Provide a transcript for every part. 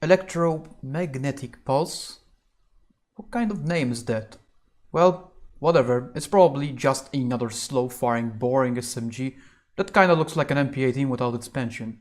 Electromagnetic pulse? What kind of name is that? Well, whatever, it's probably just another slow-firing, boring SMG that kinda looks like an MP18 without expansion.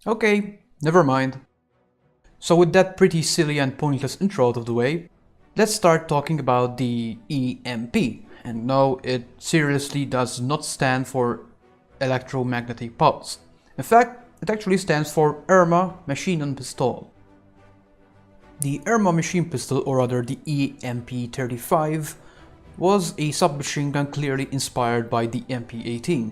Okay, never mind. So with that pretty silly and pointless intro out of the way, let's start talking about the EMP. And no, it seriously does not stand for electromagnetic pulse. In fact, it actually stands for Irma Machine Gun Pistol. The Irma machine pistol, or rather the EMP-35, was a submachine gun clearly inspired by the MP-18.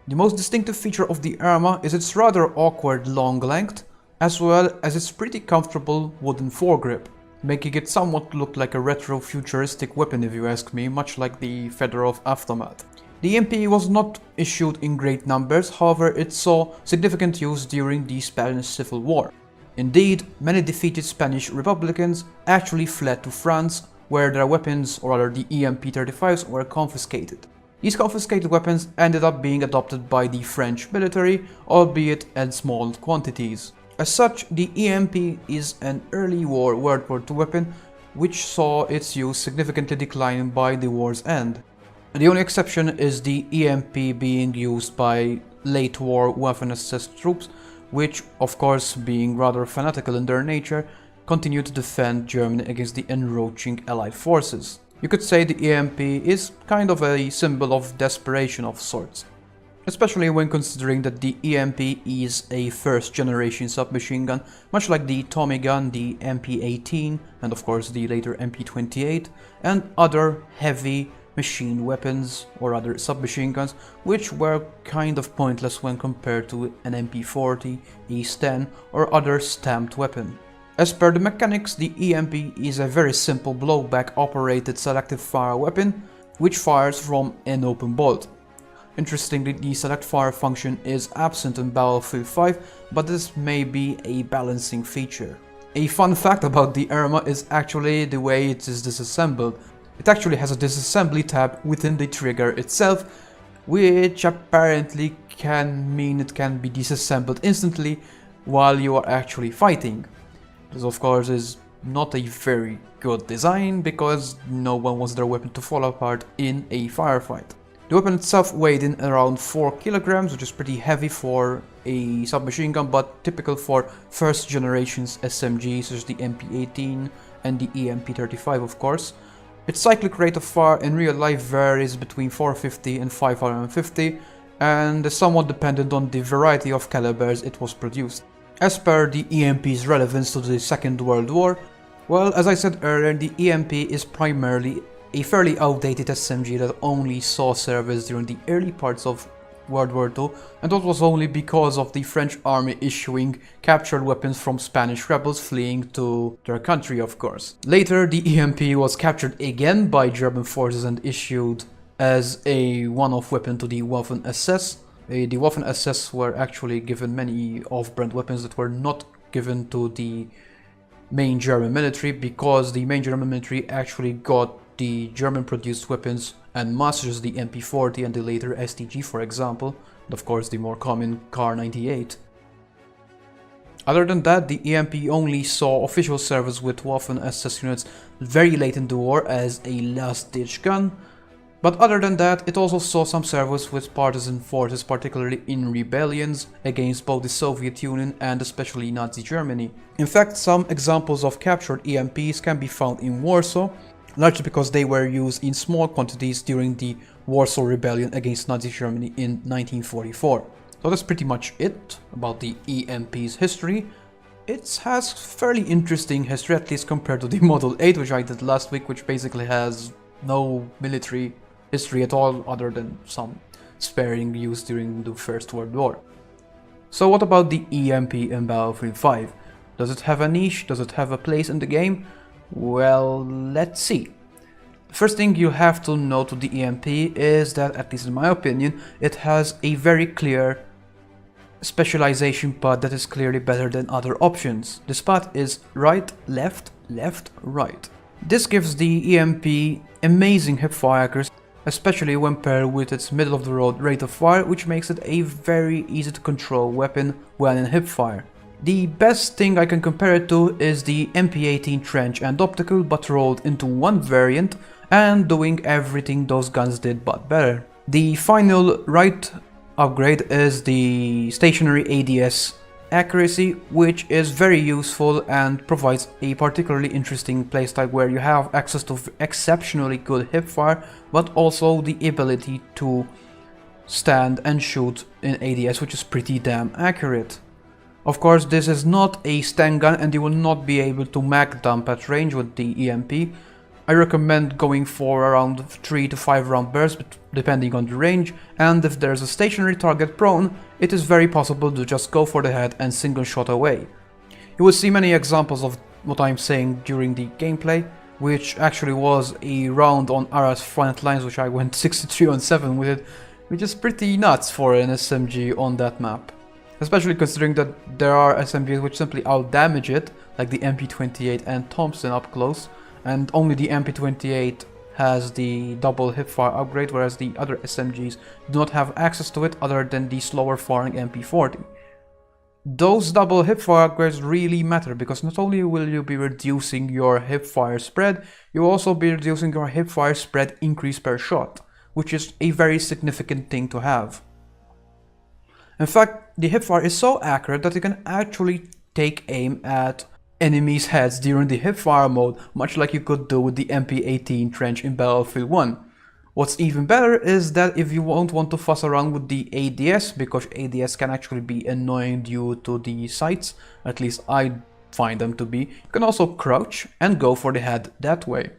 The most distinctive feature of the Irma is its rather awkward long length, as well as its pretty comfortable wooden foregrip, making it somewhat look like a retro-futuristic weapon if you ask me, much like the Fedorov Aftermath. The EMP was not issued in great numbers, however it saw significant use during the Spanish Civil War. Indeed, many defeated Spanish Republicans actually fled to France, where their weapons, or rather the EMP-35s, were confiscated. These confiscated weapons ended up being adopted by the French military, albeit in small quantities. As such, the EMP is an early war World War II weapon, which saw its use significantly decline by the war's end. The only exception is the EMP being used by late war Waffen-SS troops, which, of course, being rather fanatical in their nature, continued to defend Germany against the encroaching Allied forces. You could say the EMP is kind of a symbol of desperation of sorts, especially when considering that the EMP is a first-generation submachine gun, much like the Tommy gun, the MP-18, and of course the later MP-28, and other heavy machine weapons or other submachine guns, which were kind of pointless when compared to an MP-40, Ace-10, or other stamped weapon. As per the mechanics, the EMP is a very simple blowback operated selective fire weapon, which fires from an open bolt. Interestingly, the select fire function is absent in Battlefield 5, but this may be a balancing feature. A fun fact about the Irma is actually the way it is disassembled. It actually has a disassembly tab within the trigger itself, which apparently can mean it can be disassembled instantly while you are actually fighting. This of course is not a very good design, because no one wants their weapon to fall apart in a firefight. The weapon itself weighed in around 4 kilograms, which is pretty heavy for a submachine gun, but typical for first generations SMGs such as the MP-18 and the EMP-35 of course. Its cyclic rate of fire in real life varies between 450 and 550 and is somewhat dependent on the variety of calibers it was produced. As per the EMP's relevance to the Second World War, well, as I said earlier, the EMP is primarily a fairly outdated SMG that only saw service during the early parts of World War II, and that was only because of the French army issuing captured weapons from Spanish rebels fleeing to their country, of course. Later, the EMP was captured again by German forces and issued as a one-off weapon to the Waffen-SS. The Waffen-SS were actually given many off-brand weapons that were not given to the main German military, because the main German military actually got the German-produced weapons and mass, such as the MP-40 and the later STG, for example, and of course the more common Kar-98. Other than that, the EMP only saw official service with Waffen-SS units very late in the war as a last-ditch gun. But other than that, it also saw some service with partisan forces, particularly in rebellions against both the Soviet Union and especially Nazi Germany. In fact, some examples of captured EMPs can be found in Warsaw, largely because they were used in small quantities during the Warsaw Rebellion against Nazi Germany in 1944. So that's pretty much it about the EMP's history. It has fairly interesting history, at least compared to the Model 8, which I did last week, which basically has no military history at all, other than some sparing use during the First World War. So what about the EMP in Battlefield 5? Does it have a niche? Does it have a place in the game? Well, let's see. The first thing you have to know to the EMP is that, at least in my opinion, it has a very clear specialization path that is clearly better than other options. This path is right, left, left, right. This gives the EMP amazing hipfire accuracy, especially when paired with its middle of the road rate of fire, which makes it a very easy to control weapon when in hipfire. The best thing I can compare it to is the MP18 Trench and Optical, but rolled into one variant and doing everything those guns did but better. The final right upgrade is the stationary ADS accuracy, which is very useful and provides a particularly interesting playstyle where you have access to exceptionally good hipfire, but also the ability to stand and shoot in ADS, which is pretty damn accurate. Of course, this is not a stun gun and you will not be able to mag dump at range with the EMP. I recommend going for around 3 to 5 round bursts depending on the range, and if there's a stationary target prone, it is very possible to just go for the head and single shot away. You will see many examples of what I'm saying during the gameplay, which actually was a round on Ara's front lines, which I went 63 on 7 with it, which is pretty nuts for an SMG on that map. Especially considering that there are SMGs which simply outdamage it, like the MP28 and Thompson up close, and only the MP28 has the double hipfire upgrade, whereas the other SMGs do not have access to it other than the slower firing MP40. Those double hipfire upgrades really matter because not only will you be reducing your hipfire spread, you will also be reducing your hipfire spread increase per shot, which is a very significant thing to have. In fact, the hipfire is so accurate that you can actually take aim at enemies' heads during the hipfire mode, much like you could do with the MP18 Trench in Battlefield 1. What's even better is that if you won't want to fuss around with the ADS, because ADS can actually be annoying due to the sights, at least I find them to be, you can also crouch and go for the head that way.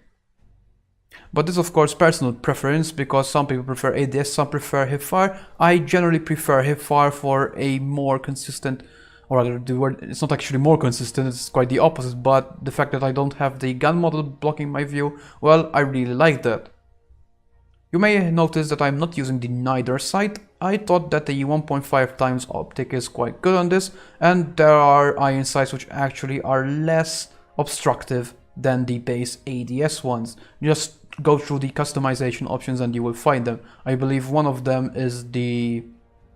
But this is of course personal preference, because some people prefer ADS, some prefer hipfire. I generally prefer hipfire for a more consistent, or rather the word, it's not actually more consistent, it's quite the opposite, but the fact that I don't have the gun model blocking my view, well, I really like that. You may notice that I'm not using the Nider sight. I thought that the 1.5 times optic is quite good on this, and there are iron sights which actually are less obstructive than the base ADS ones. Just go through the customization options and you will find them. I believe one of them is the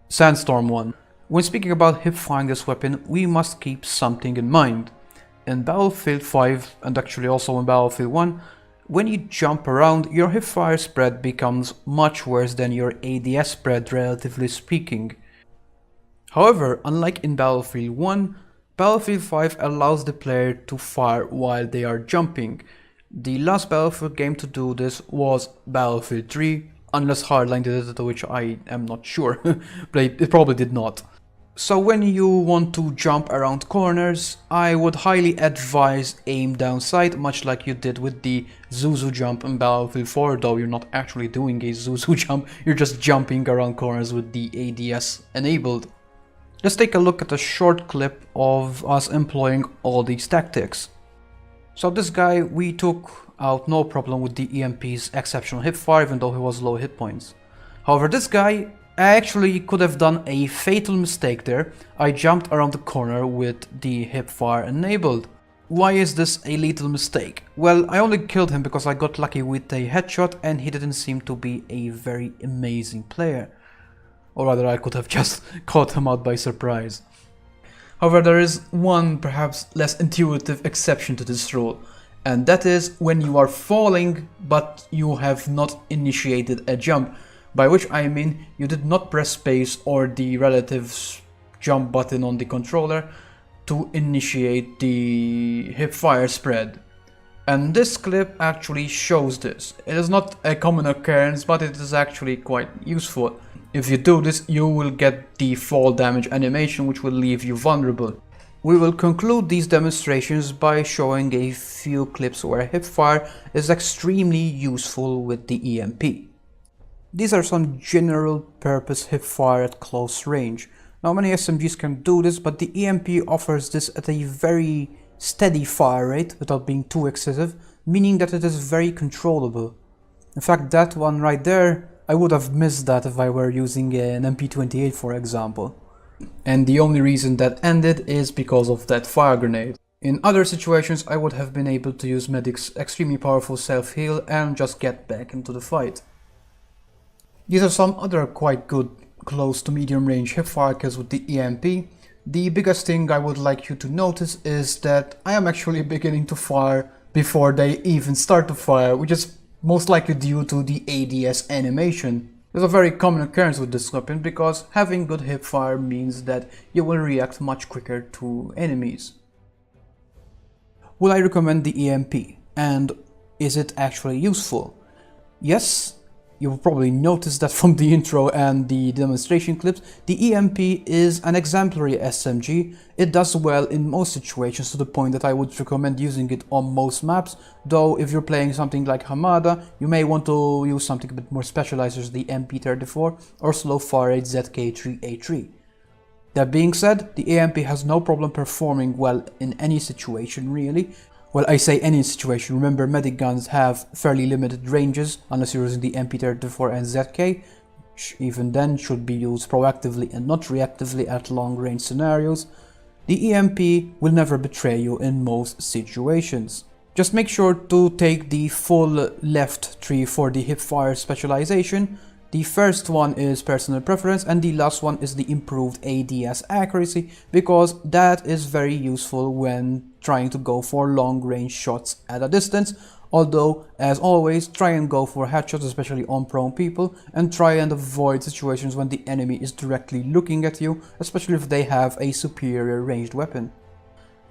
Sandstorm one. When speaking about hipfiring this weapon, we must keep something in mind. In Battlefield 5, and actually also in Battlefield 1, when you jump around, your hipfire spread becomes much worse than your ADS spread, relatively speaking. However, unlike in Battlefield 1, Battlefield 5 allows the player to fire while they are jumping. The last Battlefield game to do this was Battlefield 3, unless Hardline did it, which I am not sure, but it probably did not. So when you want to jump around corners, I would highly advise aim down sight, much like you did with the Zuzu jump in Battlefield 4, though you're not actually doing a Zuzu jump, you're just jumping around corners with the ADS enabled. Let's take a look at a short clip of us employing all these tactics. So this guy we took out no problem with the EMP's exceptional hipfire, even though he was low hit points. However, this guy actually could have done a fatal mistake there. I jumped around the corner with the hipfire enabled. Why is this a lethal mistake? Well, I only killed him because I got lucky with a headshot and he didn't seem to be a very amazing player. Or rather, I could have just caught him out by surprise. However, there is one perhaps less intuitive exception to this rule, and that is when you are falling but you have not initiated a jump, by which I mean you did not press space or the relative jump button on the controller to initiate the hipfire spread. And this clip actually shows this. It is not a common occurrence, but it is actually quite useful. If you do this, you will get the fall damage animation, which will leave you vulnerable. We will conclude these demonstrations by showing a few clips where hipfire is extremely useful with the EMP. These are some general purpose hipfire at close range. Now many SMGs can do this, but the EMP offers this at a very steady fire rate without being too excessive, meaning that it is very controllable. In fact, that one right there, I would have missed that if I were using an MP28 for example. And the only reason that ended is because of that fire grenade. In other situations, I would have been able to use Medic's extremely powerful self-heal and just get back into the fight. These are some other quite good close to medium range hipfire kills with the EMP. The biggest thing I would like you to notice is that I am actually beginning to fire before they even start to fire, which is most likely due to the ADS animation. There's a very common occurrence with this weapon because having good hipfire means that you will react much quicker to enemies. Will I recommend the EMP? And is it actually useful? Yes. You will probably notice that from the intro and the demonstration clips, the EMP is an exemplary SMG. It does well in most situations to the point that I would recommend using it on most maps, though if you're playing something like Hamada, you may want to use something a bit more specialized as the MP34 or slow fire rate ZK3A3. That being said, the EMP has no problem performing well in any situation really. Well, I say any situation, remember medic guns have fairly limited ranges unless you're using the MP34 and ZK, which even then should be used proactively and not reactively at long range scenarios. The EMP will never betray you in most situations. Just make sure to take the full left tree for the hipfire specialization. The first one is personal preference and the last one is the improved ADS accuracy, because that is very useful when trying to go for long range shots at a distance. Although, as always, try and go for headshots, especially on prone people, and try and avoid situations when the enemy is directly looking at you, especially if they have a superior ranged weapon.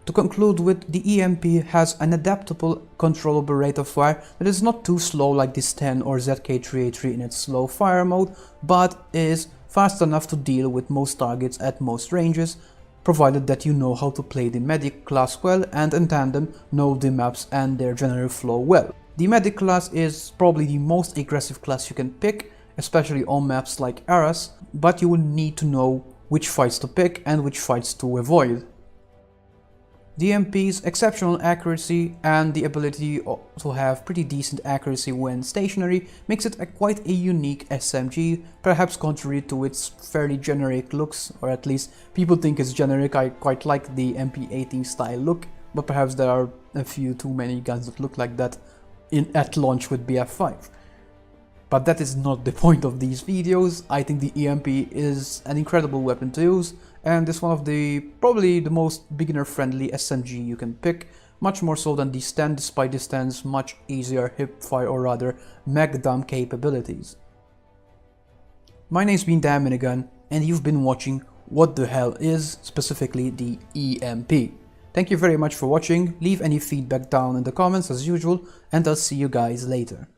To conclude with, the EMP has an adaptable, controllable rate of fire that is not too slow like this 10 or ZK3A3 in its slow fire mode, but is fast enough to deal with most targets at most ranges, provided that you know how to play the medic class well and in tandem know the maps and their general flow well. The medic class is probably the most aggressive class you can pick, especially on maps like Arras, but you will need to know which fights to pick and which fights to avoid. The EMP's exceptional accuracy and the ability to have pretty decent accuracy when stationary makes it quite a unique SMG, perhaps contrary to its fairly generic looks, or at least people think it's generic. I quite like the MP18 style look, but perhaps there are a few too many guns that look like that at launch with BF5. But that is not the point of these videos. I think the EMP is an incredible weapon to use, and is one of probably the most beginner friendly SMG you can pick, much more so than the Sten, despite the Sten's much easier hipfire or rather mag dump capabilities. My name's been DanMinigun, and you've been watching What the Hell Is, specifically the EMP. Thank you very much for watching, leave any feedback down in the comments as usual, and I'll see you guys later.